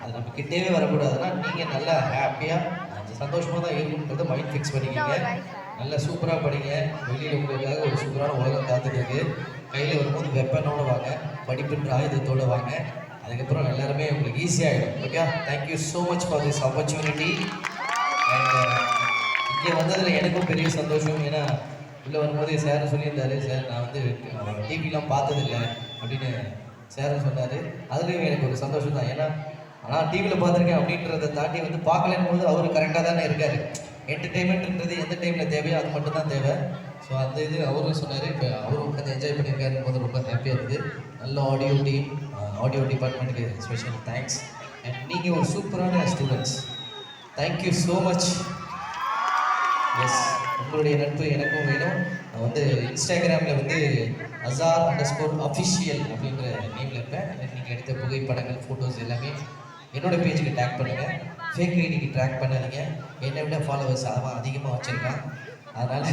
அது நம்ம கிட்டேவே வரக்கூடாதுன்னா நீங்கள் நல்லா ஹாப்பியாக சந்தோஷமாக தான் இருக்குன்றதை மைண்ட் ஃபிக்ஸ் பண்ணிக்கிங்க. நல்லா சூப்பராக படிங்க. வெளியில் உங்களுக்காக ஒரு சூப்பரான உலகம் காத்துட்டு இருக்கு. கையில் வரும்போது வெப்பனோடு வாங்க, படிப்புன்ற ஆயுதத்தோடு வாங்க. அதுக்கப்புறம் எல்லாருமே உங்களுக்கு ஈஸியாகிடும். Okay, thank you so much for this opportunity. And இங்கே வந்ததில் எனக்கும் பெரிய சந்தோஷம். ஏன்னா உள்ளே வரும்போது சார் சொல்லியிருந்தாரு, சார் நான் வந்து டிவிலாம் பார்த்ததில்லை அப்படின்னு சார் சொன்னார். அதுலேயும் எனக்கு ஒரு சந்தோஷம் தான். ஏன்னா ஆனால் டிவியில் பார்த்துருக்கேன் அப்படின்றத தாண்டி வந்து பார்க்கலன்னு போது அவர் கரெக்டாக தானே இருக்கார். என்டர்டெயின்மெண்ட்ன்றது எந்த டைமில் தேவையோ அது மட்டும் தான் தேவை. ஸோ அந்த இது அவரும் சொன்னார். இப்போ அவரும் உட்காந்து என்ஜாய் பண்ணியிருக்காருன்னு போது ரொம்ப ஹாப்பியாக இருக்குது. நல்ல ஆடியோ டீம், ஆடியோ டிபார்ட்மெண்ட்டுக்கு ஸ்பெஷல் தேங்க்ஸ். அண்ட் நீங்கள் ஒரு சூப்பரான students. Thank you so much. Yes, உங்களுடைய நட்பு எனக்கும் வேணும். நான் வந்து இன்ஸ்டாகிராமில் வந்து azar_official அப்படின்ற நேமில் இருப்பேன். நீங்கள் எடுத்த புகைப்படங்கள், ஃபோட்டோஸ் எல்லாமே என்னோடய பேஜுக்கு டேக் பண்ணுங்கள். ஃபேக் ஐடிக்கு ட்ராக் பண்ணாதீங்க. என்னை விட ஃபாலோவர்ஸ் அவன் அதிகமாக வச்சுருக்கான். அதனால்